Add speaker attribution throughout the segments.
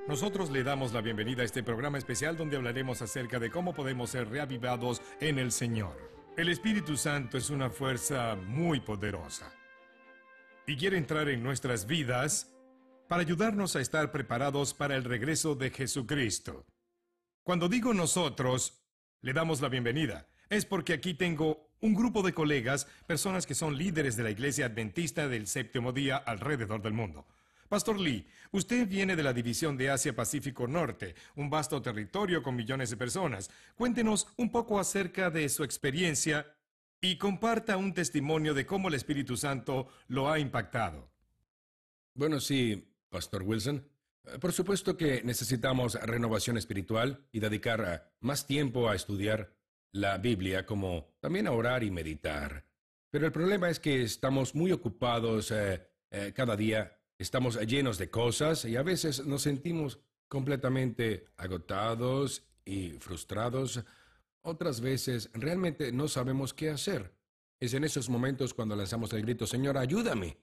Speaker 1: Nosotros le damos la bienvenida a este programa especial donde hablaremos acerca de cómo podemos ser reavivados en el Señor. El Espíritu Santo es una fuerza muy poderosa y quiere entrar en nuestras vidas para ayudarnos a estar preparados para el regreso de Jesucristo. Cuando digo nosotros, le damos la bienvenida, es porque aquí tengo un grupo de colegas, personas que son líderes de la Iglesia Adventista del Séptimo Día alrededor del mundo. Pastor Lee, usted viene de la división de Asia-Pacífico Norte, un vasto territorio con millones de personas. Cuéntenos un poco acerca de su experiencia y comparta un testimonio de cómo el Espíritu Santo lo ha impactado.
Speaker 2: Bueno, sí, Pastor Wilson. Por supuesto que necesitamos renovación espiritual y dedicar más tiempo a estudiar la Biblia, como también a orar y meditar. Pero el problema es que estamos muy ocupados cada día, estamos llenos de cosas y a veces nos sentimos completamente agotados y frustrados. Otras veces realmente no sabemos qué hacer. Es en esos momentos cuando lanzamos el grito, Señor, ayúdame.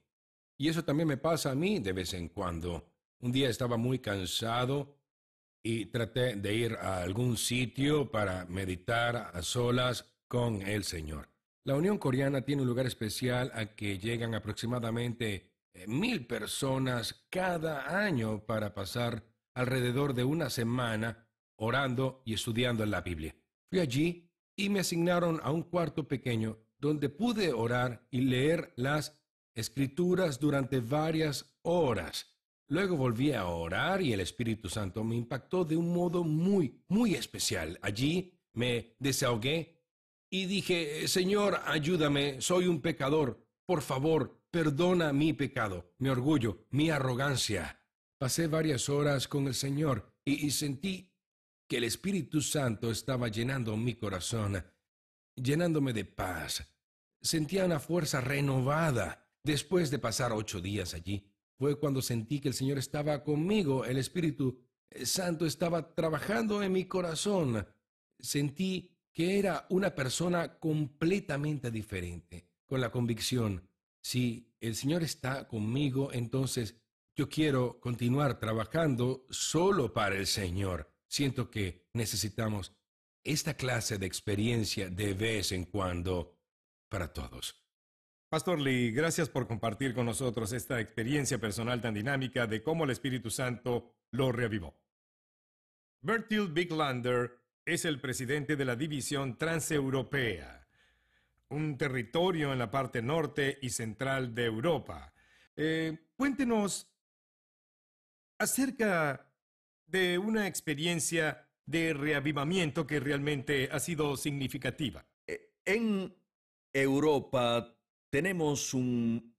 Speaker 2: Y eso también me pasa a mí de vez en cuando. Un día estaba muy cansado y traté de ir a algún sitio para meditar a solas con el Señor. La Unión Coreana tiene un lugar especial a que llegan aproximadamente 1,000 personas cada año para pasar alrededor de una semana orando y estudiando la Biblia. Fui allí y me asignaron a un cuarto pequeño donde pude orar y leer las escrituras durante varias horas. Luego volví a orar y el Espíritu Santo me impactó de un modo muy especial. Allí me desahogué y dije, Señor, ayúdame, soy un pecador. Por favor, perdona mi pecado, mi orgullo, mi arrogancia. Pasé varias horas con el Señor y sentí que el Espíritu Santo estaba llenando mi corazón, llenándome de paz. Sentía una fuerza renovada. Después de pasar 8 días allí, fue cuando sentí que el Señor estaba conmigo, el Espíritu Santo estaba trabajando en mi corazón. Sentí que era una persona completamente diferente, con la convicción, si el Señor está conmigo, entonces yo quiero continuar trabajando solo para el Señor. Siento que necesitamos esta clase de experiencia de vez en cuando para todos.
Speaker 1: Pastor Lee, gracias por compartir con nosotros esta experiencia personal tan dinámica de cómo el Espíritu Santo lo reavivó. Bertil Biglander es el presidente de la División Transeuropea, un territorio en la parte norte y central de Europa. Cuéntenos acerca de una experiencia de reavivamiento que realmente ha sido significativa.
Speaker 3: En Europa tenemos un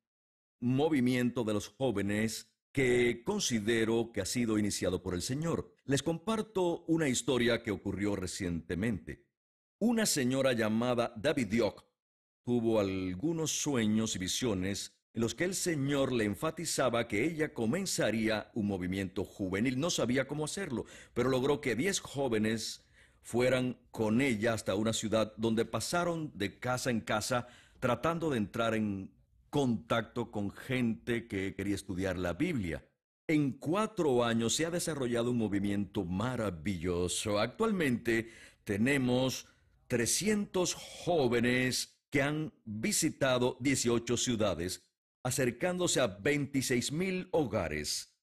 Speaker 3: movimiento de los jóvenes que considero que ha sido iniciado por el Señor. Les comparto una historia que ocurrió recientemente. Una señora llamada David Diok tuvo algunos sueños y visiones en los que el Señor le enfatizaba que ella comenzaría un movimiento juvenil. No sabía cómo hacerlo, pero logró que 10 jóvenes fueran con ella hasta una ciudad donde pasaron de casa en casa tratando de entrar en contacto con gente que quería estudiar la Biblia. En 4 años se ha desarrollado un movimiento maravilloso. Actualmente tenemos 300 jóvenes que han visitado 18 ciudades, acercándose a 26,000 hogares.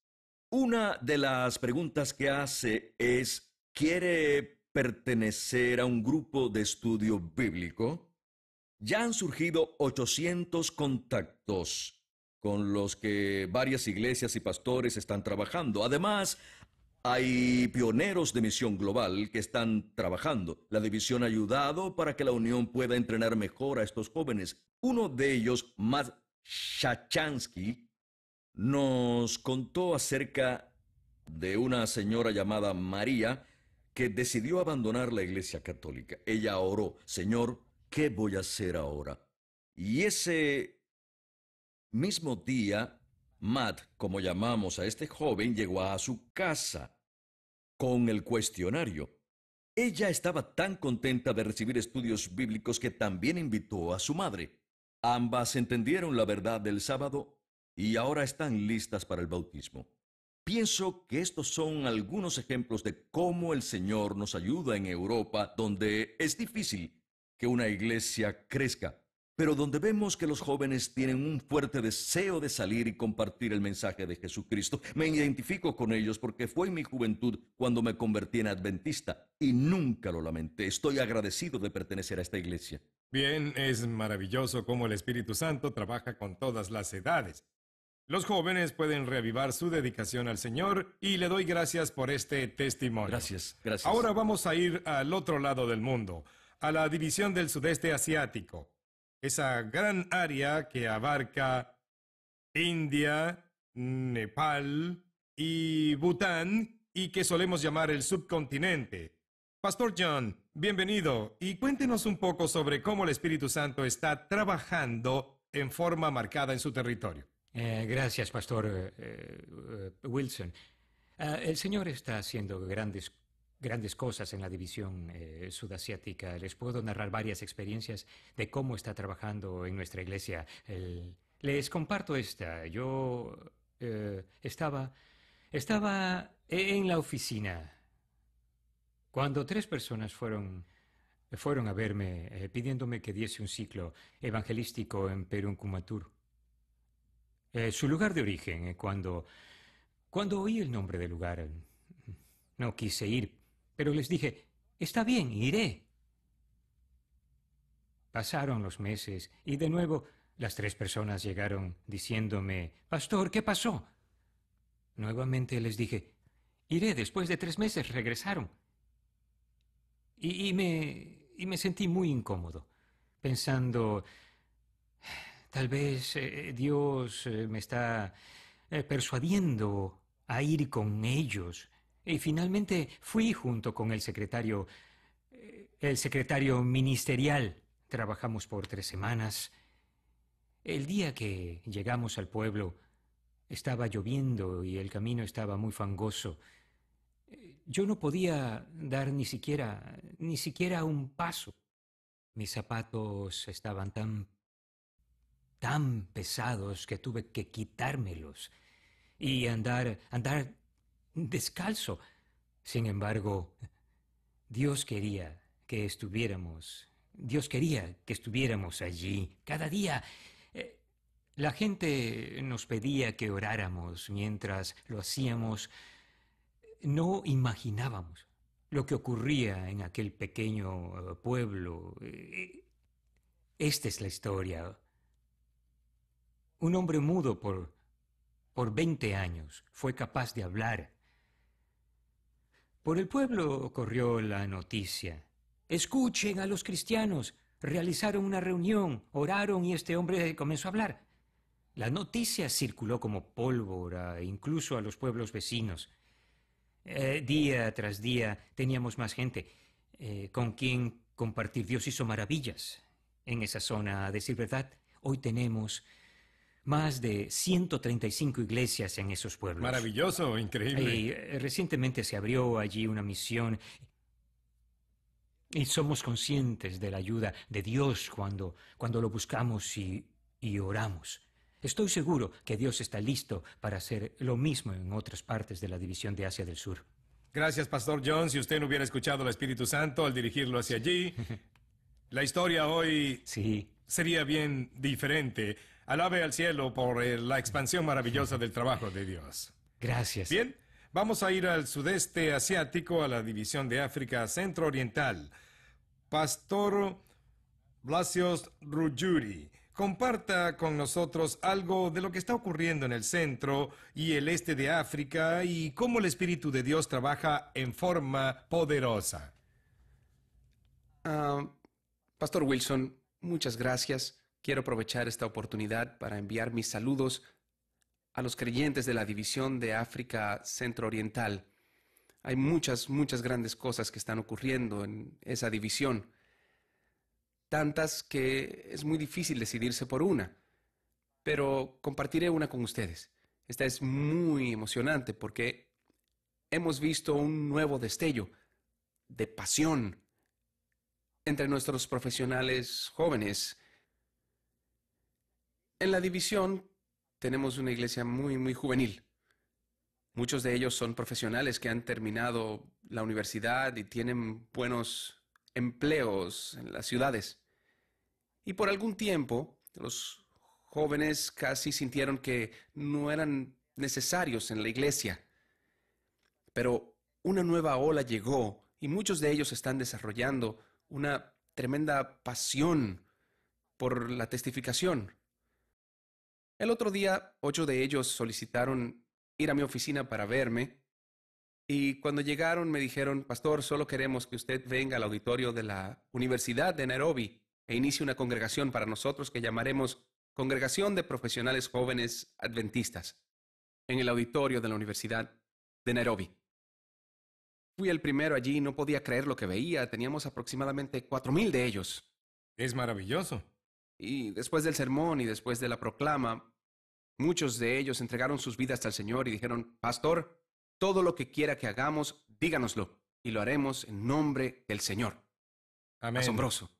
Speaker 3: Una de las preguntas que hace es, ¿quiere pertenecer a un grupo de estudio bíblico? Ya han surgido 800 contactos con los que varias iglesias y pastores están trabajando. Además, hay pioneros de misión global que están trabajando. La división ha ayudado para que la unión pueda entrenar mejor a estos jóvenes. Uno de ellos, Matt Shachansky, nos contó acerca de una señora llamada María que decidió abandonar la iglesia católica. Ella oró, Señor, ¿qué voy a hacer ahora? Y ese mismo día, Matt, como llamamos a este joven, llegó a su casa con el cuestionario. Ella estaba tan contenta de recibir estudios bíblicos que también invitó a su madre. Ambas entendieron la verdad del sábado y ahora están listas para el bautismo. Pienso que estos son algunos ejemplos de cómo el Señor nos ayuda en Europa, donde es difícil que una iglesia crezca, pero donde vemos que los jóvenes tienen un fuerte deseo de salir y compartir el mensaje de Jesucristo. Me identifico con ellos porque fue en mi juventud cuando me convertí en adventista y nunca lo lamenté. Estoy agradecido de pertenecer a esta iglesia.
Speaker 1: Bien, es maravilloso cómo el Espíritu Santo trabaja con todas las edades. Los jóvenes pueden reavivar su dedicación al Señor y le doy gracias por este testimonio.
Speaker 3: Gracias, gracias.
Speaker 1: Ahora vamos a ir al otro lado del mundo, a la división del sudeste asiático, esa gran área que abarca India, Nepal y Bután y que solemos llamar el subcontinente. Pastor John, bienvenido y cuéntenos un poco sobre cómo el Espíritu Santo está trabajando en forma marcada en su territorio.
Speaker 4: Gracias, Pastor Wilson. El Señor está haciendo grandes cosas en la división sudasiática. Les puedo narrar varias experiencias de cómo está trabajando en nuestra iglesia. Les comparto esta. Yo estaba en la oficina cuando 3 personas fueron a verme pidiéndome que diese un ciclo evangelístico en Perunkumatur. Su lugar de origen. Cuando oí el nombre del lugar, no quise ir, pero les dije, está bien, iré. Pasaron los meses y de nuevo las 3 personas llegaron diciéndome, Pastor, ¿qué pasó? Nuevamente les dije, iré. Después de 3 meses regresaron. Y me sentí muy incómodo, pensando, tal vez Dios me está persuadiendo a ir con ellos. Y finalmente fui junto con el secretario ministerial. Trabajamos por 3 semanas. El día que llegamos al pueblo estaba lloviendo y el camino estaba muy fangoso. Yo no podía dar ni siquiera un paso. Mis zapatos estaban tan pesados que tuve que quitármelos y andar descalzo. Sin embargo, Dios quería que estuviéramos allí. Cada día la gente nos pedía que oráramos. Mientras lo hacíamos, no imaginábamos lo que ocurría en aquel pequeño pueblo. Esta es la historia. Un hombre mudo por 20 años fue capaz de hablar. Por el pueblo corrió la noticia. Escuchen a los cristianos. Realizaron una reunión, oraron y este hombre comenzó a hablar. La noticia circuló como pólvora, incluso a los pueblos vecinos. Día tras día teníamos más gente con quien compartir. Dios hizo maravillas en esa zona. A decir verdad, hoy tenemos más de 135 iglesias en esos pueblos.
Speaker 1: Maravilloso, increíble.
Speaker 4: Y recientemente se abrió allí una misión y somos conscientes de la ayuda de Dios cuando lo buscamos y oramos. Estoy seguro que Dios está listo para hacer lo mismo en otras partes de la división de Asia del Sur.
Speaker 1: Gracias, Pastor John. Si usted no hubiera escuchado al Espíritu Santo al dirigirlo hacia allí, la historia hoy sería bien diferente. Alabe al cielo por la expansión maravillosa del trabajo de Dios.
Speaker 4: Gracias.
Speaker 1: Bien, vamos a ir al sudeste asiático, a la división de África Centro-Oriental. Pastor Blasios Ruggiuri, comparta con nosotros algo de lo que está ocurriendo en el centro y el este de África y cómo el Espíritu de Dios trabaja en forma poderosa.
Speaker 5: Pastor Wilson, muchas gracias. Quiero aprovechar esta oportunidad para enviar mis saludos a los creyentes de la división de África Centro-Oriental. Hay muchas grandes cosas que están ocurriendo en esa división. Tantas que es muy difícil decidirse por una. Pero compartiré una con ustedes. Esta es muy emocionante porque hemos visto un nuevo destello de pasión entre nuestros profesionales jóvenes. En la división tenemos una iglesia muy juvenil. Muchos de ellos son profesionales que han terminado la universidad y tienen buenos empleos en las ciudades. Y por algún tiempo, los jóvenes casi sintieron que no eran necesarios en la iglesia. Pero una nueva ola llegó y muchos de ellos están desarrollando una tremenda pasión por la testificación. El otro día, 8 de ellos solicitaron ir a mi oficina para verme y cuando llegaron me dijeron, Pastor, solo queremos que usted venga al auditorio de la Universidad de Nairobi e inicie una congregación para nosotros que llamaremos Congregación de Profesionales Jóvenes Adventistas en el auditorio de la Universidad de Nairobi. Fui el primero allí y no podía creer lo que veía. Teníamos aproximadamente 4,000 de ellos.
Speaker 1: Es maravilloso.
Speaker 5: Y después del sermón y después de la proclama, muchos de ellos entregaron sus vidas al Señor y dijeron, Pastor, todo lo que quiera que hagamos, díganoslo, y lo haremos en nombre del Señor.
Speaker 1: Amén.
Speaker 5: Asombroso.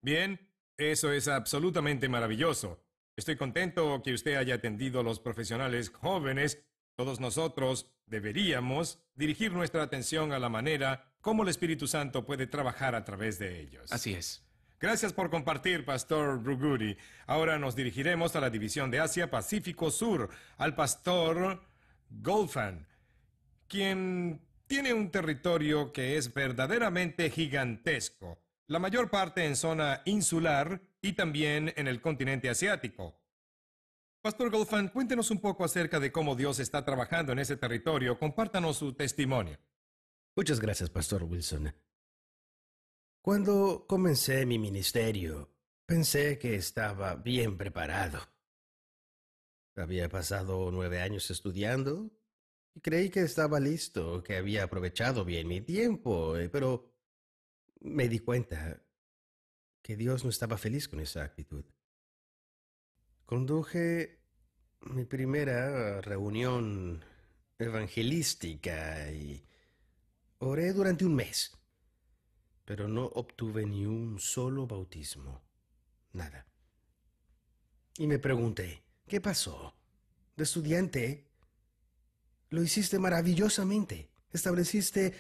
Speaker 1: Bien, eso es absolutamente maravilloso. Estoy contento que usted haya atendido a los profesionales jóvenes. Todos nosotros deberíamos dirigir nuestra atención a la manera como el Espíritu Santo puede trabajar a través de ellos.
Speaker 5: Así es.
Speaker 1: Gracias por compartir, Pastor Ruguri. Ahora nos dirigiremos a la división de Asia-Pacífico Sur, al Pastor Golfan, quien tiene un territorio que es verdaderamente gigantesco, la mayor parte en zona insular y también en el continente asiático. Pastor Golfan, cuéntenos un poco acerca de cómo Dios está trabajando en ese territorio. Compártanos su testimonio.
Speaker 6: Muchas gracias, Pastor Wilson. Cuando comencé mi ministerio, pensé que estaba bien preparado. Había pasado 9 años estudiando y creí que estaba listo, que había aprovechado bien mi tiempo, pero me di cuenta que Dios no estaba feliz con esa actitud. Conduje mi primera reunión evangelística y oré durante un mes, pero no obtuve ni un solo bautismo. Nada. Y me pregunté, ¿qué pasó? De estudiante, lo hiciste maravillosamente. Estableciste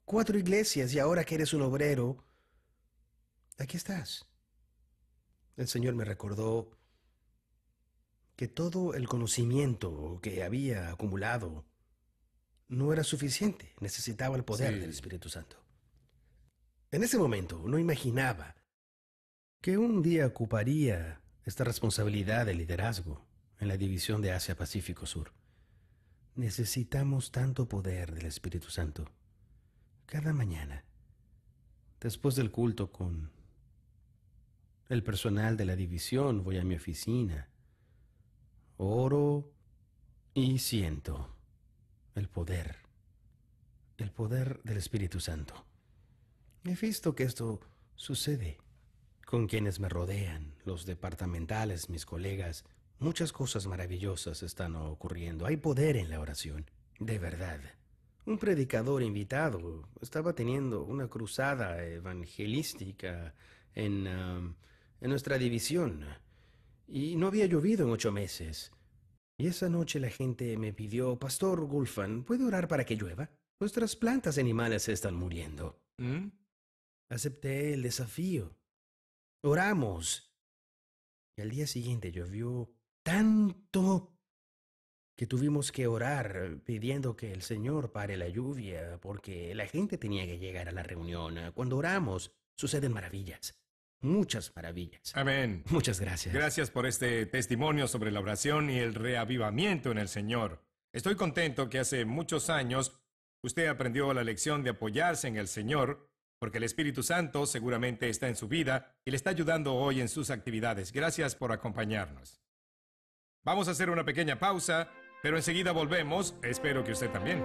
Speaker 6: 4 iglesias y ahora que eres un obrero, aquí estás. El Señor me recordó que todo el conocimiento que había acumulado no era suficiente. Necesitaba el poder del Espíritu Santo. En ese momento no imaginaba que un día ocuparía esta responsabilidad de liderazgo en la división de Asia-Pacífico Sur. Necesitamos tanto poder del Espíritu Santo. Cada mañana, después del culto con el personal de la división, voy a mi oficina, oro y siento el poder del Espíritu Santo. He visto que esto sucede con quienes me rodean, los departamentales, mis colegas. Muchas cosas maravillosas están ocurriendo. Hay poder en la oración, de verdad. Un predicador invitado estaba teniendo una cruzada evangelística en nuestra división y no había llovido en 8 meses. Y esa noche la gente me pidió, Pastor Gulfan, ¿puede orar para que llueva? Nuestras plantas animales se están muriendo. Acepté el desafío. Oramos. Y al día siguiente llovió tanto que tuvimos que orar pidiendo que el Señor pare la lluvia porque la gente tenía que llegar a la reunión. Cuando oramos, suceden maravillas. Muchas maravillas.
Speaker 1: Amén.
Speaker 6: Muchas gracias.
Speaker 1: Gracias por este testimonio sobre la oración y el reavivamiento en el Señor. Estoy contento que hace muchos años usted aprendió la lección de apoyarse en el Señor, porque el Espíritu Santo seguramente está en su vida y le está ayudando hoy en sus actividades. Gracias por acompañarnos. Vamos a hacer una pequeña pausa, pero enseguida volvemos. Espero que usted también.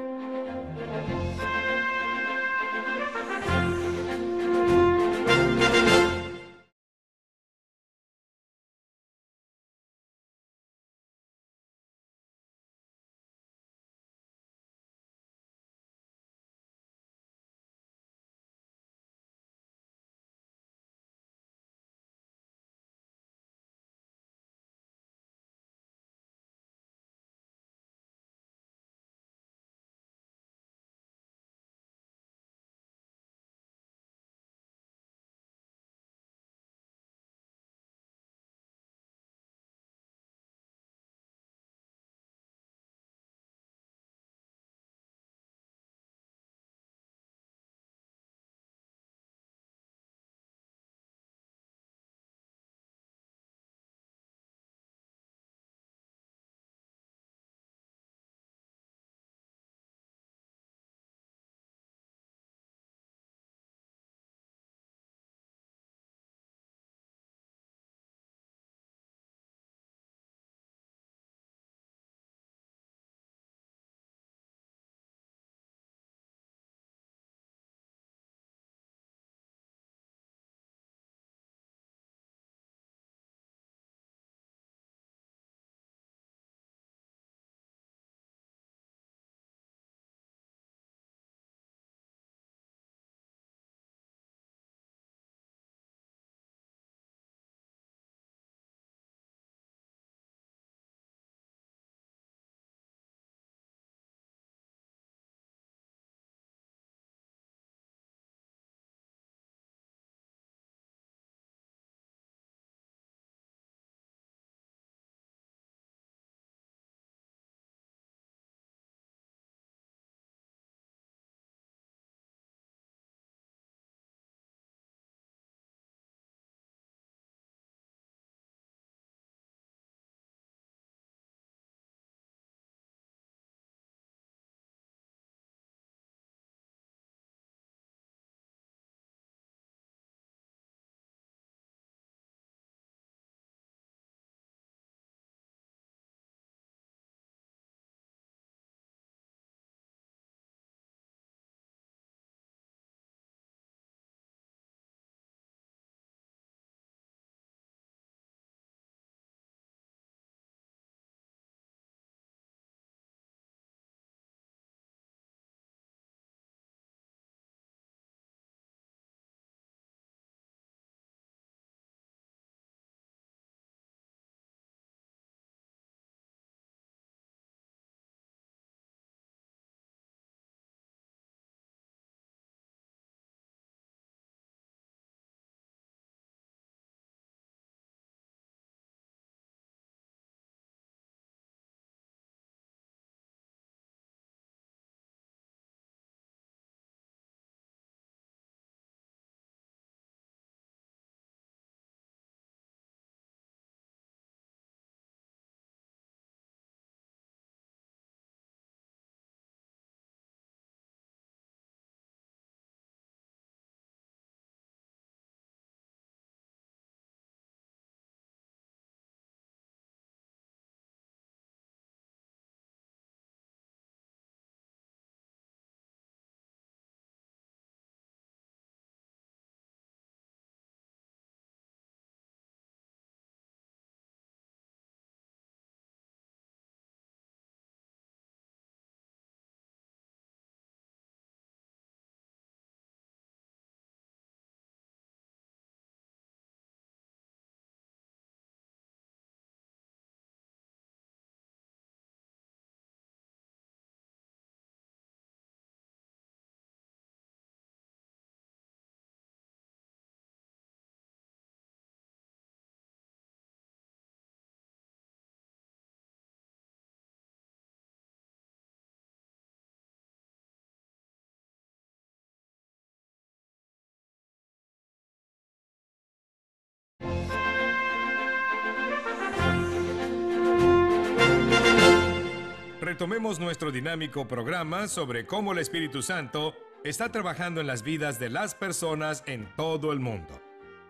Speaker 1: retomemos nuestro dinámico programa sobre cómo el Espíritu Santo está trabajando en las vidas de las personas en todo el mundo.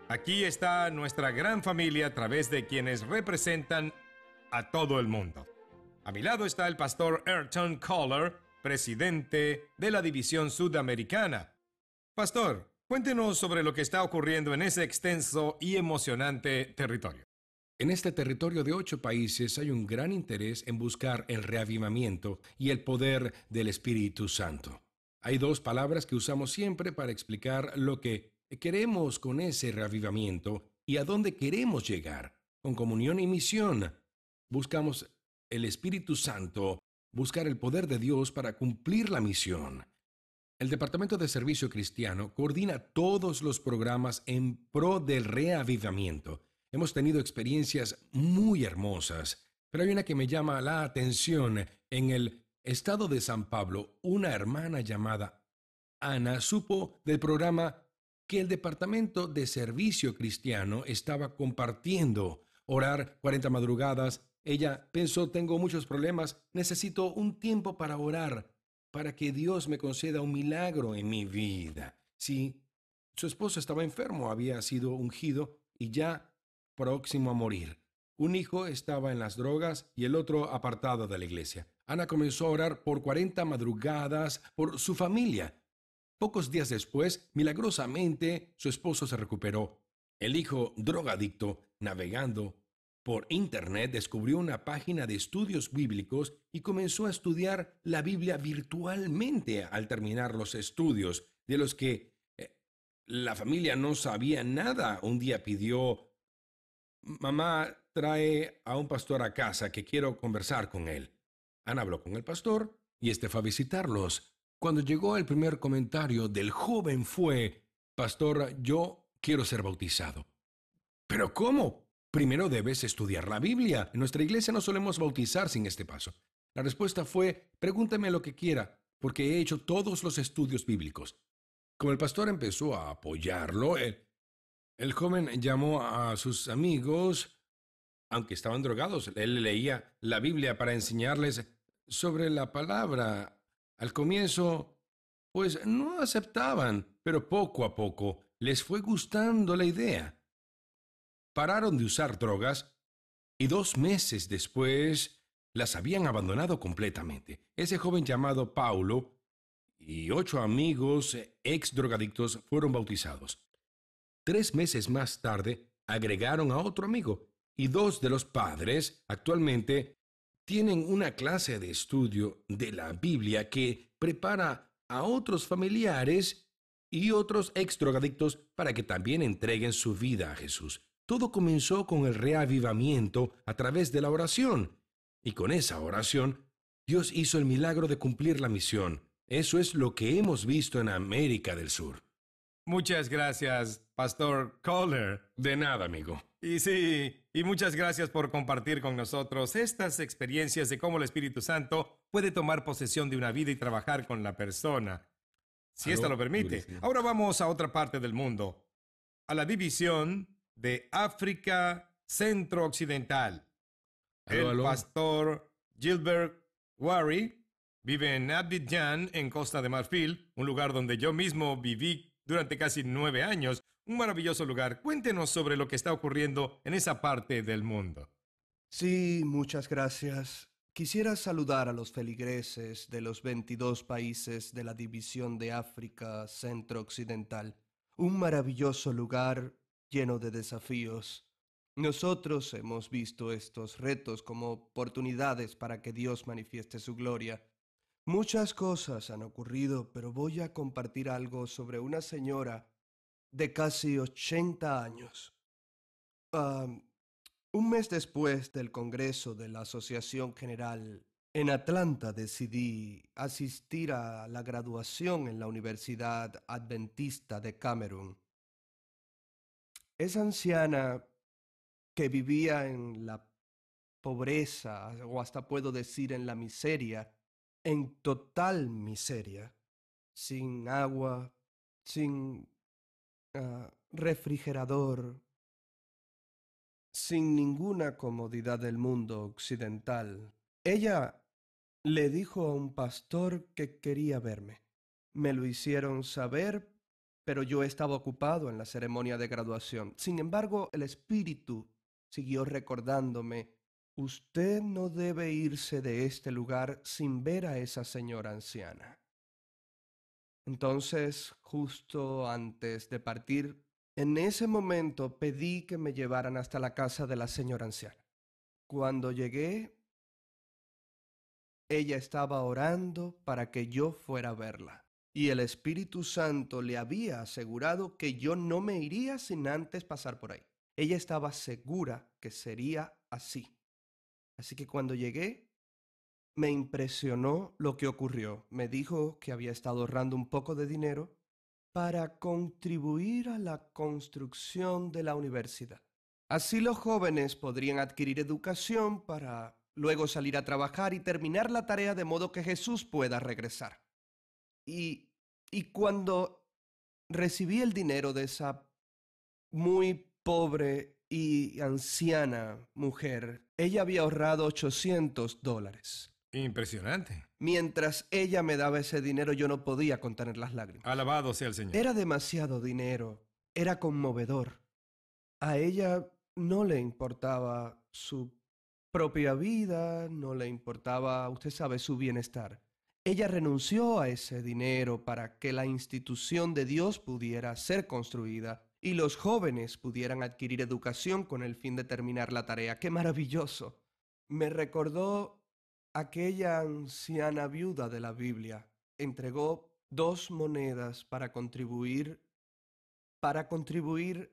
Speaker 1: Aquí está nuestra gran familia a través de quienes representan a todo el mundo. A mi lado está el pastor Ayrton Kohler, presidente de la División Sudamericana. Pastor, cuéntenos sobre lo que está ocurriendo en ese extenso y emocionante territorio.
Speaker 2: En este territorio de 8 países hay un gran interés en buscar el reavivamiento y el poder del Espíritu Santo. Hay 2 palabras que usamos siempre para explicar lo que queremos con ese reavivamiento y a dónde queremos llegar. Con comunión y misión, buscamos el Espíritu Santo, buscar el poder de Dios para cumplir la misión. El Departamento de Servicio Cristiano coordina todos los programas en pro del reavivamiento. Hemos tenido experiencias muy hermosas, pero hay una que me llama la atención. En el estado de San Pablo, una hermana llamada Ana supo del programa que el Departamento de Servicio Cristiano estaba compartiendo. Orar 40 madrugadas. Ella pensó, tengo muchos problemas, necesito un tiempo para orar, para que Dios me conceda un milagro en mi vida. Sí, su esposo estaba enfermo, había sido ungido y ya próximo a morir. Un hijo estaba en las drogas y el otro apartado de la iglesia. Ana comenzó a orar por 40 madrugadas por su familia. Pocos días después, milagrosamente, su esposo se recuperó. El hijo drogadicto, navegando por internet, descubrió una página de estudios bíblicos y comenzó a estudiar la Biblia virtualmente. Al terminar los estudios, de los que la familia no sabía nada, un día pidió: mamá, trae a un pastor a casa que quiero conversar con él. Ana habló con el pastor y este fue a visitarlos. Cuando llegó el primer comentario del joven fue: pastor, yo quiero ser bautizado. ¿Pero cómo? Primero debes estudiar la Biblia. En nuestra iglesia no solemos bautizar sin este paso. La respuesta fue: pregúnteme lo que quiera, porque he hecho todos los estudios bíblicos. Como el pastor empezó a apoyarlo, el joven llamó a sus amigos, aunque estaban drogados. Él leía la Biblia para enseñarles sobre la palabra. Al comienzo, pues no aceptaban, pero poco a poco les fue gustando la idea. Pararon de usar drogas y 2 meses después las habían abandonado completamente. Ese joven llamado Paulo y 8 amigos ex drogadictos fueron bautizados. 3 meses más tarde agregaron a otro amigo y 2 de los padres actualmente tienen una clase de estudio de la Biblia que prepara a otros familiares y otros ex drogadictos para que también entreguen su vida a Jesús. Todo comenzó con el reavivamiento a través de la oración. Y con esa oración, Dios hizo el milagro de cumplir la misión. Eso es lo que hemos visto en América del Sur.
Speaker 1: Muchas gracias, Pastor Kohler.
Speaker 2: De nada, amigo.
Speaker 1: Y muchas gracias por compartir con nosotros estas experiencias de cómo el Espíritu Santo puede tomar posesión de una vida y trabajar con la persona, si ésta lo permite. Ahora vamos a otra parte del mundo, a la división de África Centro-Occidental. El pastor Gilbert Wari vive en Abidjan, en Costa de Marfil, un lugar donde yo mismo viví durante casi 9 años. Un maravilloso lugar. Cuéntenos sobre lo que está ocurriendo en esa parte del mundo.
Speaker 7: Sí, muchas gracias. Quisiera saludar a los feligreses de los 22 países de la División de África Centro-Occidental. Un maravilloso lugar lleno de desafíos. Nosotros hemos visto estos retos como oportunidades para que Dios manifieste su gloria. Muchas cosas han ocurrido, pero voy a compartir algo sobre una señora de casi 80 años. Un mes después del Congreso de la Asociación General en Atlanta, decidí asistir a la graduación en la Universidad Adventista de Camerún. Esa anciana que vivía en la pobreza, o hasta puedo decir en la miseria, en total miseria, sin agua, sin refrigerador, sin ninguna comodidad del mundo occidental. Ella le dijo a un pastor que quería verme. Me lo hicieron saber, pero yo estaba ocupado en la ceremonia de graduación. Sin embargo, el espíritu siguió recordándome: usted no debe irse de este lugar sin ver a esa señora anciana. Entonces, justo antes de partir, en ese momento pedí que me llevaran hasta la casa de la señora anciana. Cuando llegué, ella estaba orando para que yo fuera a verla. Y el Espíritu Santo le había asegurado que yo no me iría sin antes pasar por ahí. Ella estaba segura que sería así. Así que cuando llegué, me impresionó lo que ocurrió. Me dijo que había estado ahorrando un poco de dinero para contribuir a la construcción de la universidad. Así los jóvenes podrían adquirir educación para luego salir a trabajar y terminar la tarea de modo que Jesús pueda regresar. Y cuando recibí el dinero de esa muy pobre y anciana mujer, ella había ahorrado $800.
Speaker 1: Impresionante.
Speaker 7: Mientras ella me daba ese dinero, yo no podía contener las lágrimas.
Speaker 1: Alabado sea el Señor.
Speaker 7: Era demasiado dinero, era conmovedor. A ella no le importaba su propia vida, no le importaba, usted sabe, su bienestar. Ella renunció a ese dinero para que la institución de Dios pudiera ser construida y los jóvenes pudieran adquirir educación con el fin de terminar la tarea. ¡Qué maravilloso! Me recordó aquella anciana viuda de la Biblia. Entregó 2 monedas para contribuir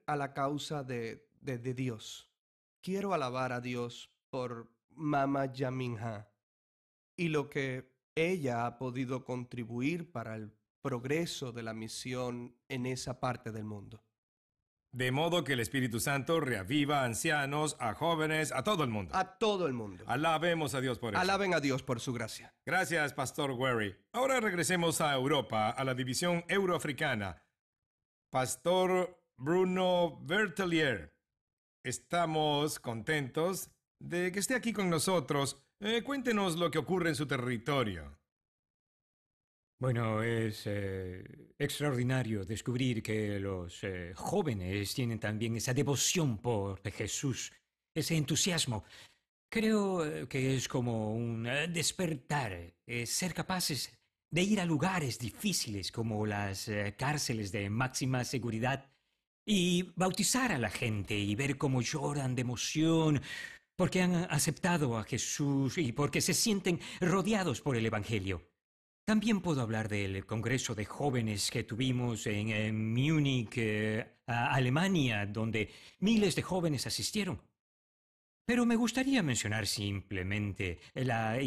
Speaker 7: a la causa de Dios. Quiero alabar a Dios por Mama Yaminha y lo que ella ha podido contribuir para el progreso de la misión en esa parte del mundo.
Speaker 1: De modo que el Espíritu Santo reaviva a ancianos, a jóvenes, a todo el mundo.
Speaker 7: A todo el mundo.
Speaker 1: Alabemos a Dios por eso.
Speaker 7: Alaben a Dios por su gracia.
Speaker 1: Gracias, Pastor Wery. Ahora regresemos a Europa, a la división euroafricana. Pastor Bruno Bertelier, estamos contentos de que esté aquí con nosotros. Cuéntenos lo que ocurre en su territorio.
Speaker 4: Bueno, es extraordinario descubrir que los jóvenes tienen también esa devoción por Jesús, ese entusiasmo. Creo que es como un despertar, ser capaces de ir a lugares difíciles como las cárceles de máxima seguridad y bautizar a la gente y ver cómo lloran de emoción porque han aceptado a Jesús y porque se sienten rodeados por el Evangelio. También puedo hablar del congreso de jóvenes que tuvimos en Múnich, Alemania, donde miles de jóvenes asistieron. Pero me gustaría mencionar simplemente la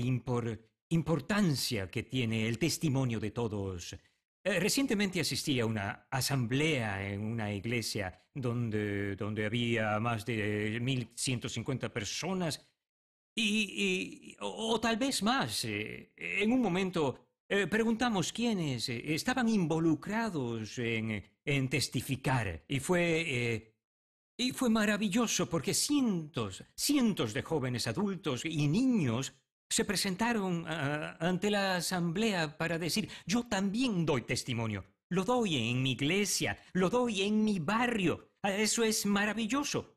Speaker 4: importancia que tiene el testimonio de todos. Recientemente asistí a una asamblea en una iglesia donde había más de 1.150 personas o tal vez más. En un momento preguntamos quiénes estaban involucrados en testificar y fue maravilloso porque cientos de jóvenes adultos y niños se presentaron ante la asamblea para decir: yo también doy testimonio, lo doy en mi iglesia, lo doy en mi barrio. Eso es maravilloso.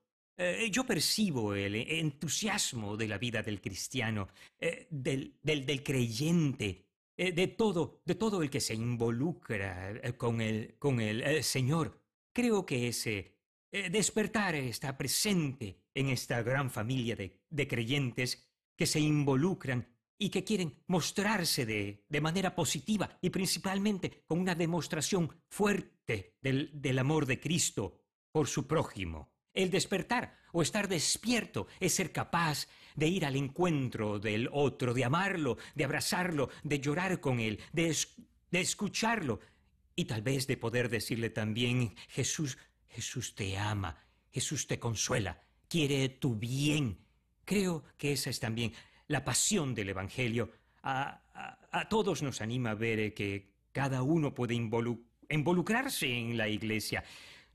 Speaker 4: Yo percibo el entusiasmo de la vida del cristiano, del creyente, de todo el que se involucra con el Señor. Creo que ese despertar está presente en esta gran familia de creyentes que se involucran y que quieren mostrarse de manera positiva y principalmente con una demostración fuerte del amor de Cristo por su prójimo. El despertar o estar despierto es ser capaz de ir al encuentro del otro, de amarlo, de abrazarlo, de llorar con él, de escucharlo y tal vez de poder decirle también: Jesús te ama, Jesús te consuela, quiere tu bien. Creo que esa es también la pasión del Evangelio. A todos nos anima a ver que cada uno puede involucrarse en la iglesia.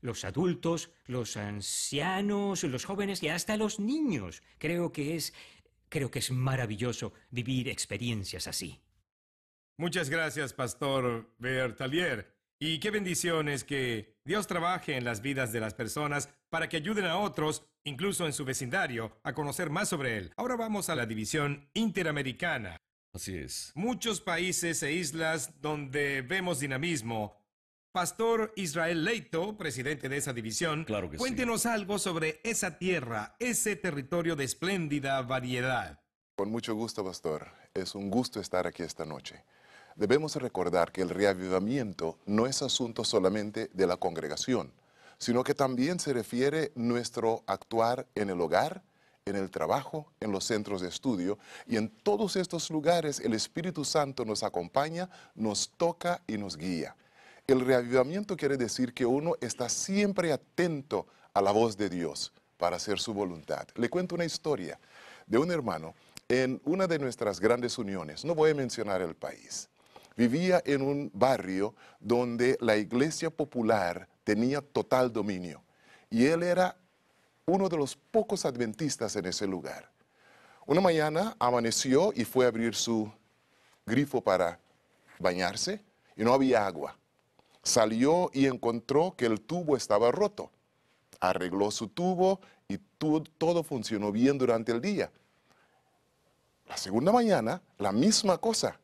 Speaker 4: Los adultos, los ancianos, los jóvenes y hasta los niños. Creo que es Creo que es maravilloso vivir experiencias así.
Speaker 1: Muchas gracias, Pastor Bertalier. Y qué bendiciones que Dios trabaje en las vidas de las personas para que ayuden a otros, incluso en su vecindario, a conocer más sobre Él. Ahora vamos a la división interamericana.
Speaker 3: Así es.
Speaker 1: Muchos países e islas donde vemos dinamismo. Pastor Israel Leito, presidente de esa división,
Speaker 3: Claro que sí.
Speaker 1: cuéntenos algo sobre esa tierra, ese territorio de espléndida variedad.
Speaker 8: Con mucho gusto, pastor. Es un gusto estar aquí esta noche. Debemos recordar que el reavivamiento no es asunto solamente de la congregación, sino que también se refiere nuestro actuar en el hogar, en el trabajo, en los centros de estudio, y en todos estos lugares el Espíritu Santo nos acompaña, nos toca y nos guía. El reavivamiento quiere decir que uno está siempre atento a la voz de Dios para hacer su voluntad. Le cuento una historia de un hermano en una de nuestras grandes uniones. No voy a mencionar el país. Vivía en un barrio donde la iglesia popular tenía total dominio y él era uno de los pocos adventistas en ese lugar. Una mañana amaneció y fue a abrir su grifo para bañarse y no había agua. Salió y encontró que el tubo estaba roto. Arregló su tubo y todo funcionó bien durante el día. La segunda mañana, la misma cosa.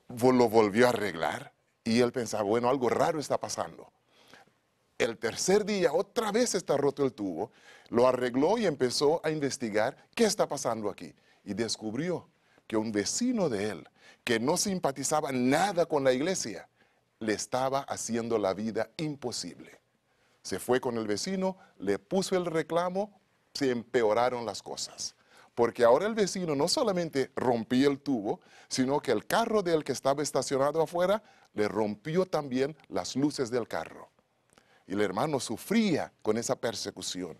Speaker 8: Lo volvió a arreglar y él pensaba, bueno, algo raro está pasando. El tercer día, otra vez está roto el tubo, lo arregló y empezó a investigar qué está pasando aquí. Y descubrió que un vecino de él, que no simpatizaba nada con la iglesia, le estaba haciendo la vida imposible. Se fue con el vecino, le puso el reclamo, se empeoraron las cosas. Porque ahora el vecino no solamente rompía el tubo, sino que el carro de él que estaba estacionado afuera le rompió también las luces del carro. Y el hermano sufría con esa persecución.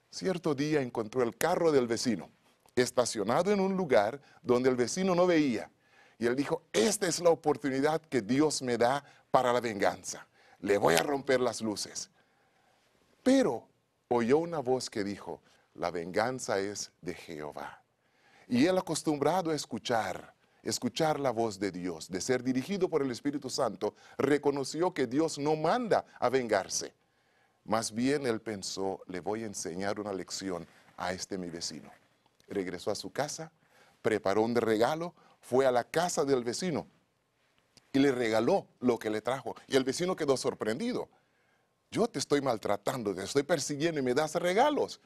Speaker 8: Cierto día encontró el carro del vecino estacionado en un lugar donde el vecino no veía. Y él dijo, esta es la oportunidad que Dios me da para la venganza. Le voy a romper las luces. Pero oyó una voz que dijo, la venganza es de Jehová. Y él, acostumbrado a escuchar la voz de Dios, de ser dirigido por el Espíritu Santo, reconoció que Dios no manda a vengarse. Más bien él pensó, le voy a enseñar una lección a mi vecino. Regresó a su casa, preparó un regalo, fue a la casa del vecino y le regaló lo que le trajo. Y el vecino quedó sorprendido. Yo te estoy maltratando, te estoy persiguiendo y me das regalos.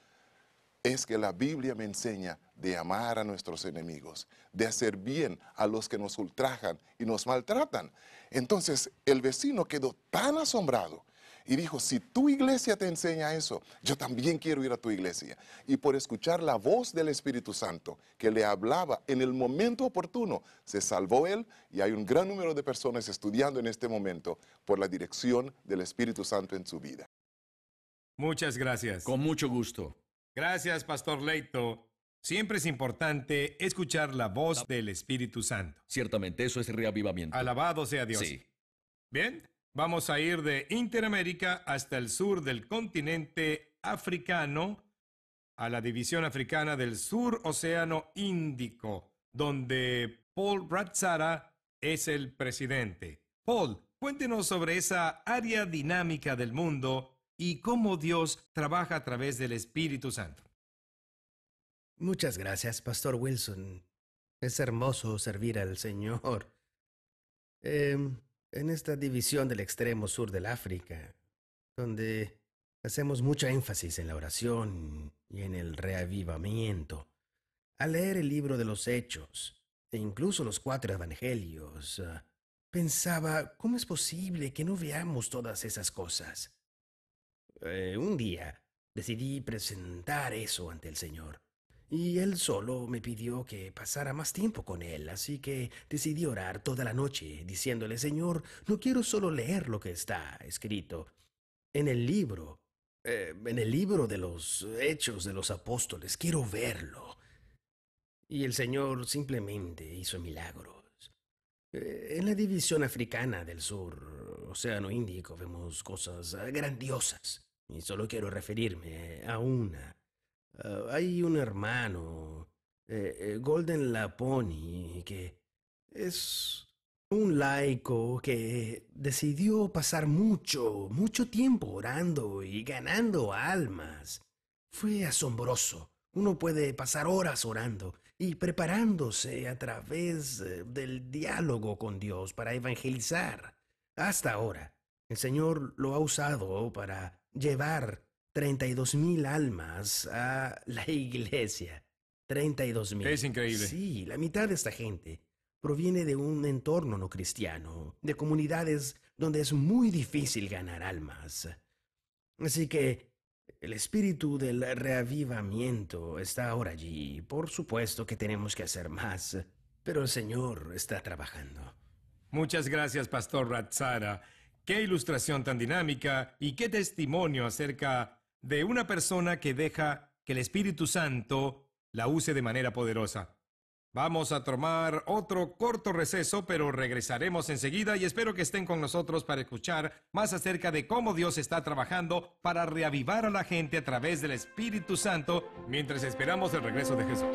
Speaker 8: Es que la Biblia me enseña de amar a nuestros enemigos, de hacer bien a los que nos ultrajan y nos maltratan. Entonces el vecino quedó tan asombrado y dijo, si tu iglesia te enseña eso, yo también quiero ir a tu iglesia. Y por escuchar la voz del Espíritu Santo que le hablaba en el momento oportuno, se salvó él y hay un gran número de personas estudiando en este momento por la dirección del Espíritu Santo en su vida.
Speaker 1: Muchas gracias.
Speaker 3: Con mucho gusto.
Speaker 1: Gracias, Pastor Leito. Siempre es importante escuchar la voz del Espíritu Santo.
Speaker 3: Ciertamente, eso es reavivamiento.
Speaker 1: Alabado sea Dios.
Speaker 3: Sí.
Speaker 1: Bien, vamos a ir de Interamérica hasta el sur del continente africano, a la división africana del Sur Océano Índico, donde Paul Ratzara es el presidente. Paul, cuéntenos sobre esa área dinámica del mundo y cómo Dios trabaja a través del Espíritu Santo.
Speaker 6: Muchas gracias, Pastor Wilson. Es hermoso servir al Señor. En esta división del extremo sur del África, donde hacemos mucho énfasis en la oración y en el reavivamiento, al leer el libro de los Hechos e incluso los 4 evangelios, pensaba, ¿cómo es posible que no veamos todas esas cosas? Un día decidí presentar eso ante el Señor. Y él solo me pidió que pasara más tiempo con él, así que decidí orar toda la noche, diciéndole, Señor, no quiero solo leer lo que está escrito en el libro de los Hechos de los Apóstoles, quiero verlo. Y el Señor simplemente hizo milagros. En la división africana del sur, Océano Índico, vemos cosas grandiosas. Y solo quiero referirme a una Hay un hermano, Golden Laponi, que es un laico que decidió pasar mucho tiempo orando y ganando almas. Fue asombroso. Uno puede pasar horas orando y preparándose a través del diálogo con Dios para evangelizar. Hasta ahora, el Señor lo ha usado para llevar 32,000 almas a la iglesia. 32,000.
Speaker 1: Es increíble.
Speaker 6: Sí, la mitad de esta gente proviene de un entorno no cristiano, de comunidades donde es muy difícil ganar almas. Así que el espíritu del reavivamiento está ahora allí. Por supuesto que tenemos que hacer más, pero el Señor está trabajando.
Speaker 1: Muchas gracias, Pastor Ratzara. Qué ilustración tan dinámica y qué testimonio acerca de una persona que deja que el Espíritu Santo la use de manera poderosa. Vamos a tomar otro corto receso, pero regresaremos enseguida y espero que estén con nosotros para escuchar más acerca de cómo Dios está trabajando para reavivar a la gente a través del Espíritu Santo mientras esperamos el regreso de Jesús.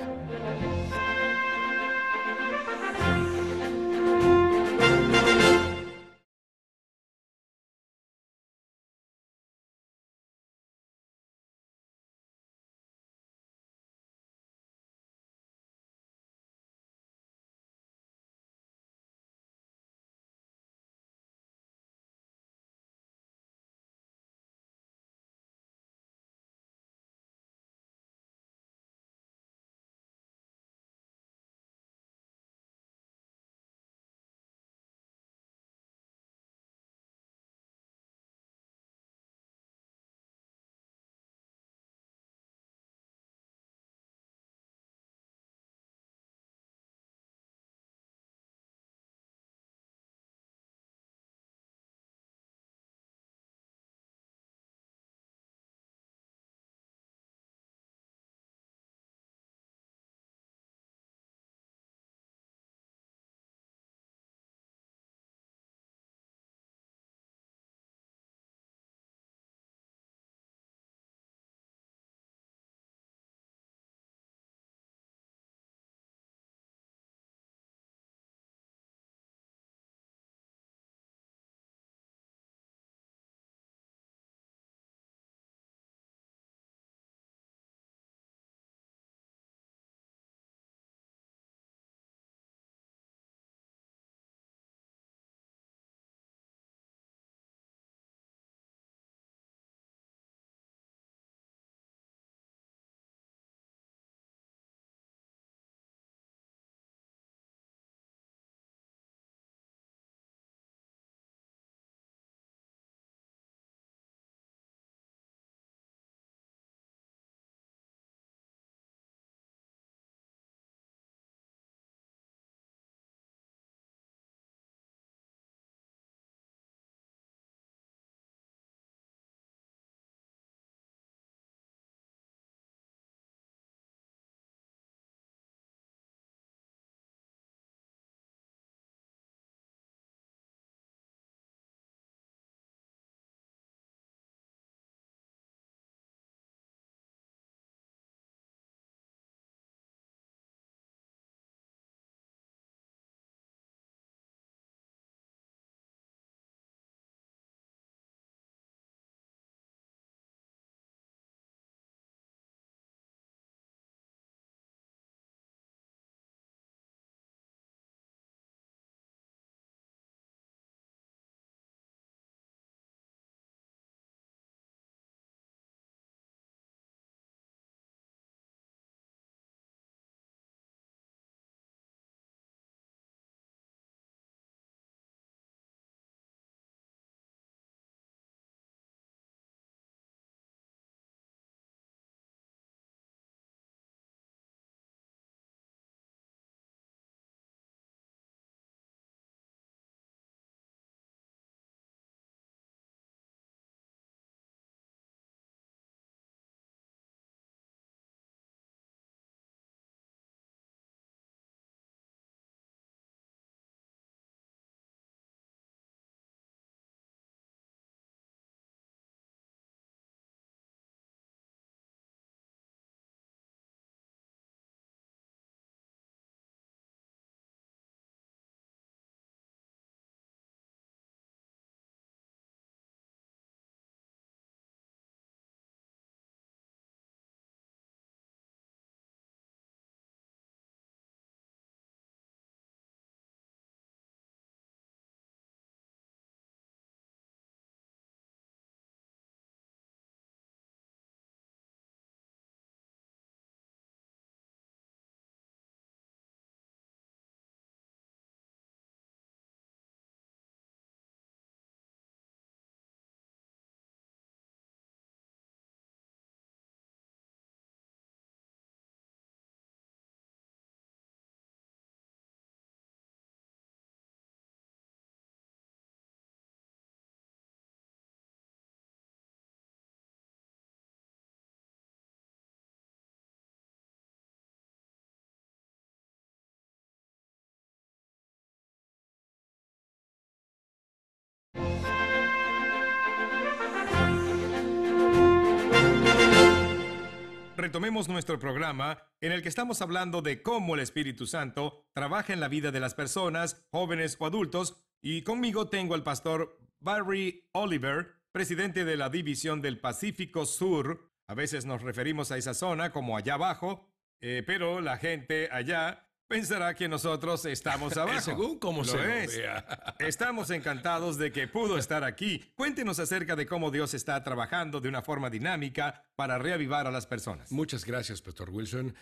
Speaker 1: retomemos nuestro programa en el que estamos hablando de cómo el Espíritu Santo trabaja en la vida de las personas, jóvenes o adultos, y conmigo tengo al pastor Barry Oliver, presidente de la División del Pacífico Sur. A veces nos referimos a esa zona como allá abajo, pero la gente allá pensará que nosotros estamos abajo.
Speaker 2: Según cómo se lo vea.
Speaker 1: Estamos encantados de que pudo estar aquí. Cuéntenos acerca de cómo Dios está trabajando de una forma dinámica para reavivar a las personas.
Speaker 2: Muchas gracias, Pastor Wilson.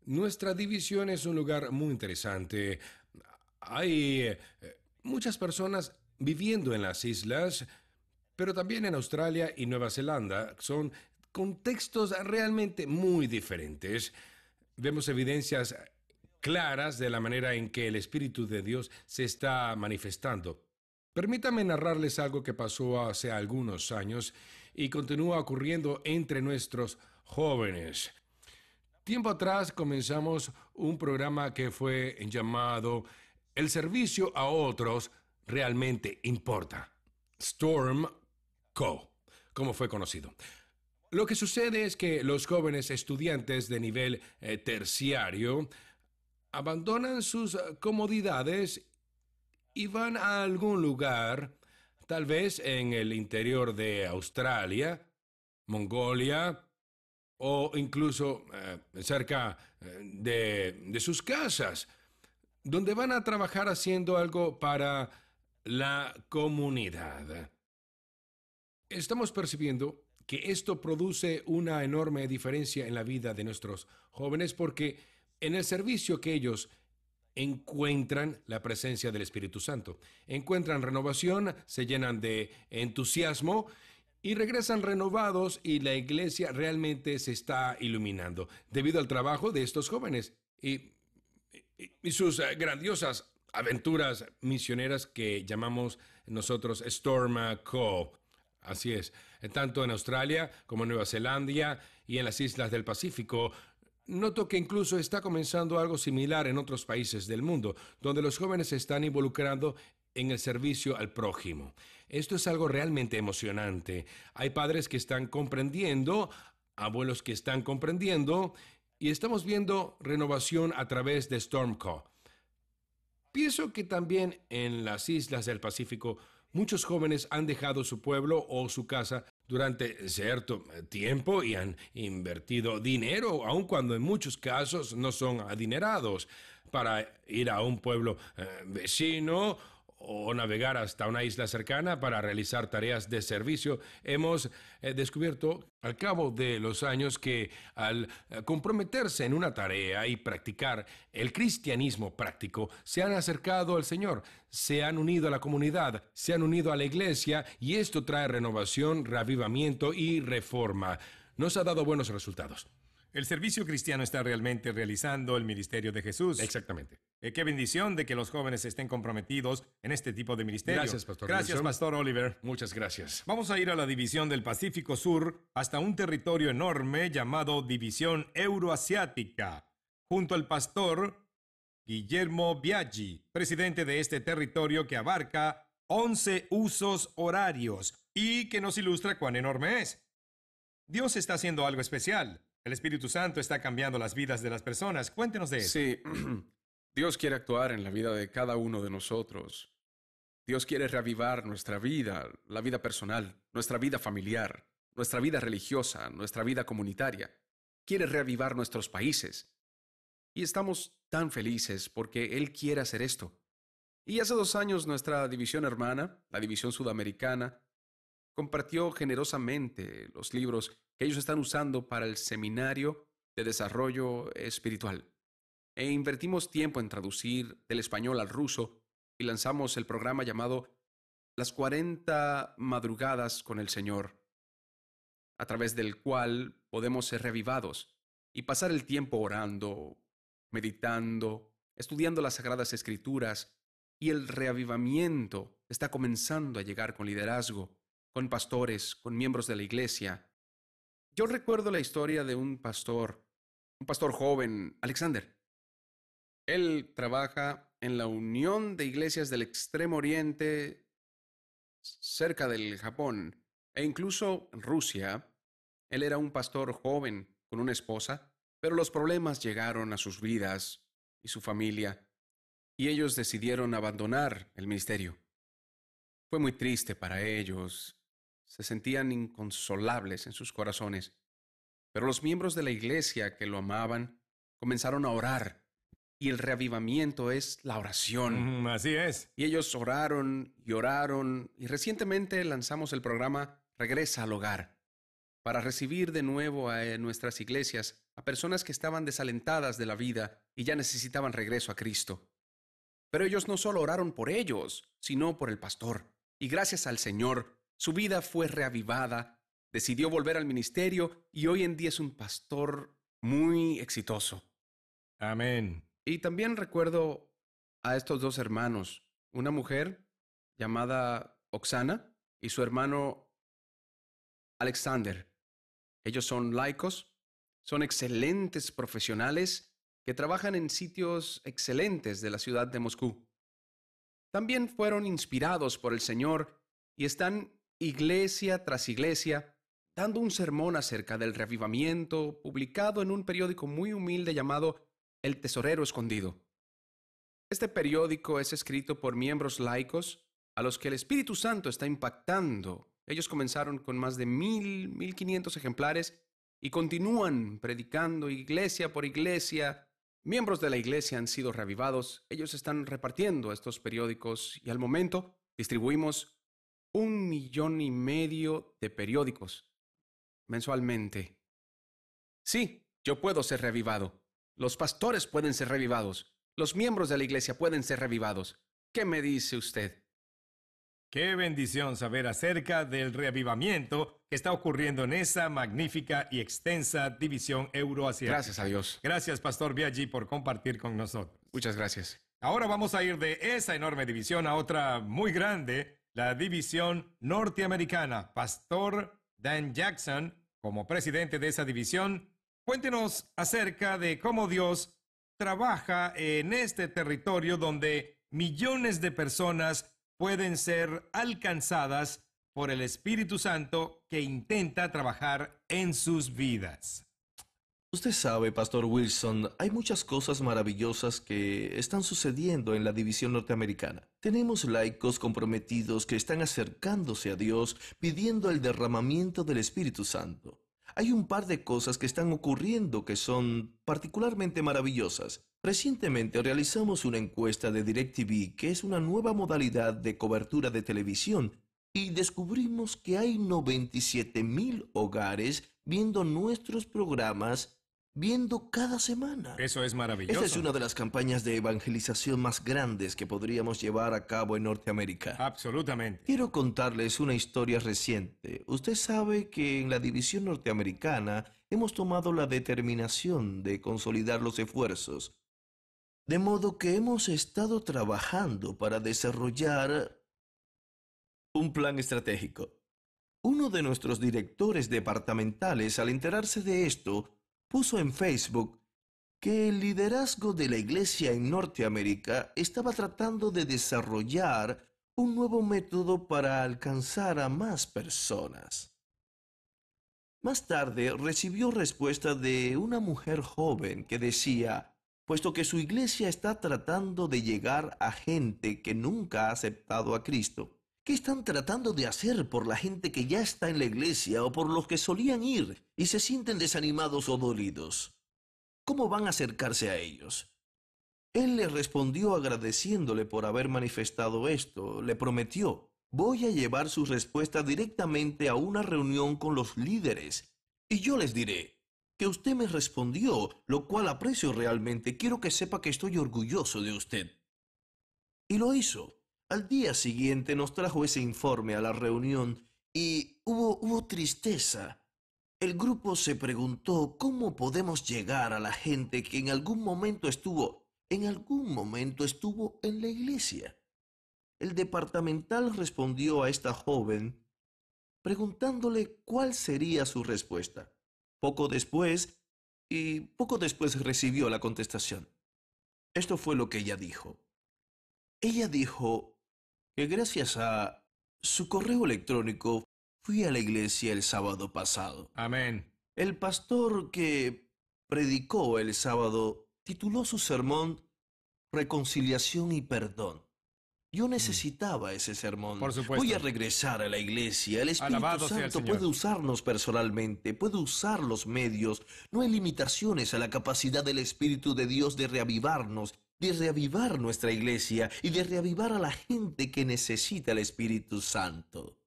Speaker 2: Nuestra división es un lugar muy interesante. Hay muchas personas viviendo en las islas, pero también en Australia y Nueva Zelanda. Son contextos realmente muy diferentes. Vemos evidencias claras de la manera en que el Espíritu de Dios se está manifestando. Permítame narrarles algo que pasó hace algunos años y continúa ocurriendo entre nuestros jóvenes. Tiempo atrás comenzamos un programa que fue llamado El servicio a otros realmente importa. Storm Co., como fue conocido. Lo que sucede es que los jóvenes estudiantes de nivel terciario abandonan sus comodidades y van a algún lugar, tal vez en el interior de Australia, Mongolia o incluso cerca de sus casas, donde van a trabajar haciendo algo para la comunidad. Estamos percibiendo que esto produce una enorme diferencia en la vida de nuestros jóvenes porque en el servicio que ellos encuentran la presencia del Espíritu Santo, encuentran renovación, se llenan de entusiasmo y regresan renovados y la iglesia realmente se está iluminando debido al trabajo de estos jóvenes y sus grandiosas aventuras misioneras que llamamos nosotros Storm Co. Así es, tanto en Australia como en Nueva Zelanda y en las islas del Pacífico. Noto que incluso está comenzando algo similar en otros países del mundo, donde los jóvenes se están involucrando en el servicio al prójimo. Esto es algo realmente emocionante. Hay padres que están comprendiendo, abuelos que están comprendiendo, y estamos viendo renovación a través de Storm Co. Pienso que también en las islas del Pacífico muchos jóvenes han dejado su pueblo o su casa durante cierto tiempo y han invertido dinero, aun cuando en muchos casos no son adinerados, para ir a un pueblo vecino o navegar hasta una isla cercana para realizar tareas de servicio. Hemos descubierto al cabo de los años que al comprometerse en una tarea y practicar el cristianismo práctico, se han acercado al Señor, se han unido a la comunidad, se han unido a la iglesia y esto trae renovación, reavivamiento y reforma. Nos ha dado buenos resultados.
Speaker 1: El servicio cristiano está realmente realizando el ministerio de Jesús.
Speaker 2: Exactamente.
Speaker 1: Qué bendición de que los jóvenes estén comprometidos en este tipo de ministerio.
Speaker 2: Gracias, Pastor
Speaker 1: Gracias,
Speaker 2: Wilson.
Speaker 1: Pastor Oliver.
Speaker 2: Muchas gracias.
Speaker 1: Vamos a ir a la división del Pacífico Sur hasta un territorio enorme llamado División Euroasiática, junto al pastor Guillermo Biaggi, presidente de este territorio que abarca 11 usos horarios y que nos ilustra cuán enorme es. Dios está haciendo algo especial. El Espíritu Santo está cambiando las vidas de las personas. Cuéntenos de eso.
Speaker 5: Sí, Dios quiere actuar en la vida de cada uno de nosotros. Dios quiere reavivar nuestra vida, la vida personal, nuestra vida familiar, nuestra vida religiosa, nuestra vida comunitaria. Quiere reavivar nuestros países. Y estamos tan felices porque Él quiere hacer esto. Y hace 2 años nuestra división hermana, la división sudamericana, compartió generosamente los libros que ellos están usando para el seminario de desarrollo espiritual. E invertimos tiempo en traducir del español al ruso y lanzamos el programa llamado Las 40 Madrugadas con el Señor, a través del cual podemos ser reavivados y pasar el tiempo orando, meditando, estudiando las Sagradas Escrituras, y el reavivamiento está comenzando a llegar con liderazgo, con pastores, con miembros de la iglesia. Yo recuerdo la historia de un pastor joven, Alexander. Él trabaja en la Unión de Iglesias del Extremo Oriente, cerca del Japón, e incluso en Rusia. Él era un pastor joven con una esposa, pero los problemas llegaron a sus vidas y su familia, y ellos decidieron abandonar el ministerio. Fue muy triste para ellos, se sentían inconsolables en sus corazones, pero los miembros de la iglesia que lo amaban comenzaron a orar, y el reavivamiento es la oración.
Speaker 1: Así es.
Speaker 5: Y ellos oraron, y recientemente lanzamos el programa Regresa al Hogar, para recibir de nuevo a nuestras iglesias a personas que estaban desalentadas de la vida y ya necesitaban regreso a Cristo. Pero ellos no solo oraron por ellos, sino por el pastor. Y gracias al Señor, su vida fue reavivada, decidió volver al ministerio y hoy en día es un pastor muy exitoso.
Speaker 1: Amén.
Speaker 5: Y también recuerdo a estos dos hermanos, una mujer llamada Oksana y su hermano Alexander. Ellos son laicos, son excelentes profesionales que trabajan en sitios excelentes de la ciudad de Moscú. También fueron inspirados por el Señor y están iglesia tras iglesia dando un sermón acerca del reavivamiento publicado en un periódico muy humilde llamado El Tesorero Escondido. Este periódico es escrito por miembros laicos a los que el Espíritu Santo está impactando. Ellos comenzaron con más de 1,500 ejemplares y continúan predicando iglesia por iglesia. Miembros de la iglesia han sido reavivados. Ellos están repartiendo estos periódicos y al momento distribuimos 1,5 millones de periódicos mensualmente. Sí, yo puedo ser reavivado. Los pastores pueden ser reavivados. Los miembros de la iglesia pueden ser reavivados. ¿Qué me dice usted?
Speaker 1: Qué bendición saber acerca del reavivamiento que está ocurriendo en esa magnífica y extensa división euroasiática.
Speaker 5: Gracias a Dios.
Speaker 1: Gracias, Pastor Biaggi, por compartir con nosotros.
Speaker 5: Muchas gracias.
Speaker 1: Ahora vamos a ir de esa enorme división a otra muy grande, la división norteamericana. Pastor Dan Jackson, como presidente de esa división, cuéntenos acerca de cómo Dios trabaja en este territorio donde millones de personas pueden ser alcanzadas por el Espíritu Santo que intenta trabajar en sus vidas.
Speaker 7: Usted sabe, Pastor Wilson, hay muchas cosas maravillosas que están sucediendo en la división norteamericana. Tenemos laicos comprometidos que están acercándose a Dios pidiendo el derramamiento del Espíritu Santo. Hay un par de cosas que están ocurriendo que son particularmente maravillosas. Recientemente realizamos una encuesta de DirecTV, que es una nueva modalidad de cobertura de televisión, y descubrimos que hay 97,000 hogares viendo nuestros programas cada semana.
Speaker 1: Eso es maravilloso.
Speaker 7: Esta es una de las campañas de evangelización más grandes que podríamos llevar a cabo en Norteamérica.
Speaker 1: Absolutamente.
Speaker 7: Quiero contarles una historia reciente. Usted sabe que en la división norteamericana hemos tomado la determinación de consolidar los esfuerzos, de modo que hemos estado trabajando para desarrollar un plan estratégico. Uno de nuestros directores departamentales, al enterarse de esto, puso en Facebook que el liderazgo de la iglesia en Norteamérica estaba tratando de desarrollar un nuevo método para alcanzar a más personas. Más tarde recibió respuesta de una mujer joven que decía, puesto que su iglesia está tratando de llegar a gente que nunca ha aceptado a Cristo, ¿qué están tratando de hacer por la gente que ya está en la iglesia o por los que solían ir y se sienten desanimados o dolidos? ¿Cómo van a acercarse a ellos? Él le respondió agradeciéndole por haber manifestado esto. Le prometió, voy a llevar su respuesta directamente a una reunión con los líderes y yo les diré que usted me respondió, lo cual aprecio realmente. Quiero que sepa que estoy orgulloso de usted. Y lo hizo. Al día siguiente nos trajo ese informe a la reunión y hubo tristeza. El grupo se preguntó cómo podemos llegar a la gente que en algún momento estuvo en la iglesia. El departamental respondió a esta joven preguntándole cuál sería su respuesta. Poco después recibió la contestación. Esto fue lo que ella dijo. Ella dijo que gracias a su correo electrónico fui a la iglesia el sábado pasado.
Speaker 1: Amén.
Speaker 9: El pastor que predicó el sábado tituló su sermón Reconciliación y Perdón. Yo necesitaba ese sermón.
Speaker 1: Por supuesto.
Speaker 9: Voy a regresar a la iglesia. El Espíritu
Speaker 1: Alabado sea el
Speaker 9: Santo
Speaker 1: Señor.
Speaker 9: puede usarnos personalmente, puede usar los medios. No hay limitaciones a la capacidad del Espíritu de Dios de reavivarnos, de reavivar nuestra iglesia y de reavivar a la gente que necesita el Espíritu Santo.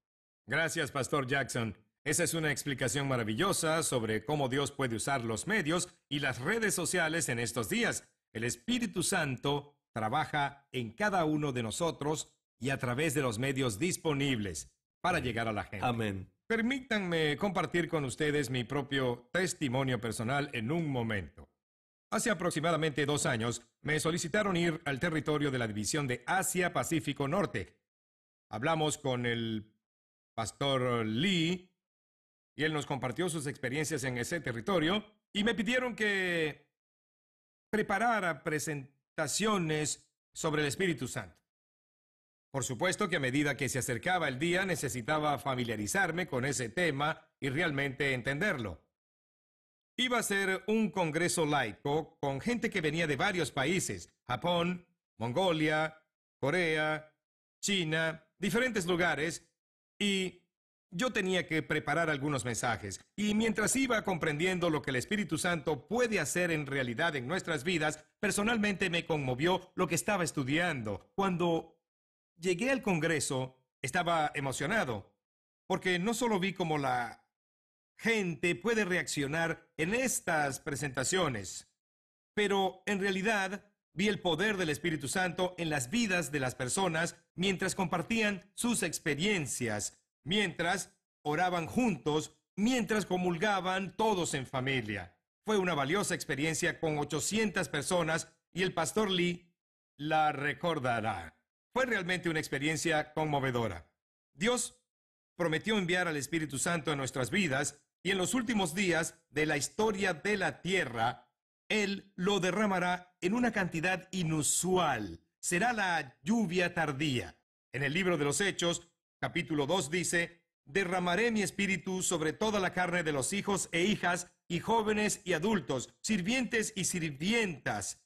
Speaker 1: Gracias, Pastor Jackson. Esa es una explicación maravillosa sobre cómo Dios puede usar los medios y las redes sociales en estos días. El Espíritu Santo trabaja en cada uno de nosotros y a través de los medios disponibles para llegar a la gente.
Speaker 9: Amén.
Speaker 1: Permítanme compartir con ustedes mi propio testimonio personal en un momento. Hace aproximadamente 2 años me solicitaron ir al territorio de la División de Asia-Pacífico Norte. Hablamos con el pastor Lee y él nos compartió sus experiencias en ese territorio y me pidieron que preparara presentaciones sobre el Espíritu Santo. Por supuesto que a medida que se acercaba el día necesitaba familiarizarme con ese tema y realmente entenderlo. Iba a ser un congreso laico con gente que venía de varios países: Japón, Mongolia, Corea, China, diferentes lugares, y yo tenía que preparar algunos mensajes. Y mientras iba comprendiendo lo que el Espíritu Santo puede hacer en realidad en nuestras vidas, personalmente me conmovió lo que estaba estudiando. Cuando llegué al congreso, estaba emocionado, porque no solo vi cómo la gente puede reaccionar en estas presentaciones, pero en realidad vi el poder del Espíritu Santo en las vidas de las personas mientras compartían sus experiencias, mientras oraban juntos, mientras comulgaban todos en familia. Fue una valiosa experiencia con 800 personas y el pastor Lee la recordará. Fue realmente una experiencia conmovedora. Dios prometió enviar al Espíritu Santo en nuestras vidas y en los últimos días de la historia de la tierra, Él lo derramará en una cantidad inusual. Será la lluvia tardía. En el libro de los Hechos, capítulo 2 dice: derramaré mi espíritu sobre toda la carne de los hijos e hijas y jóvenes y adultos, sirvientes y sirvientas.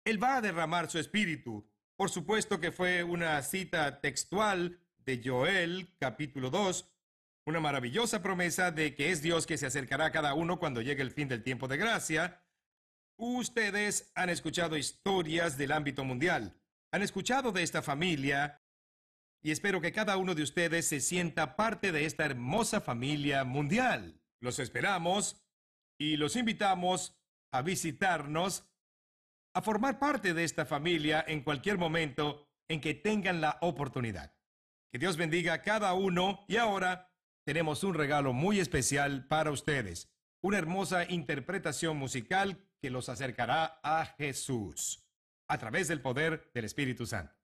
Speaker 1: Él va a derramar su espíritu. Por supuesto que fue una cita textual de Joel, capítulo 2, una maravillosa promesa de que es Dios que se acercará a cada uno cuando llegue el fin del tiempo de gracia. Ustedes han escuchado historias del ámbito mundial, han escuchado de esta familia, y espero que cada uno de ustedes se sienta parte de esta hermosa familia mundial. Los esperamos y los invitamos a visitarnos, a formar parte de esta familia en cualquier momento en que tengan la oportunidad. Que Dios bendiga a cada uno y ahora tenemos un regalo muy especial para ustedes, una hermosa interpretación musical que los acercará a Jesús a través del poder del Espíritu Santo.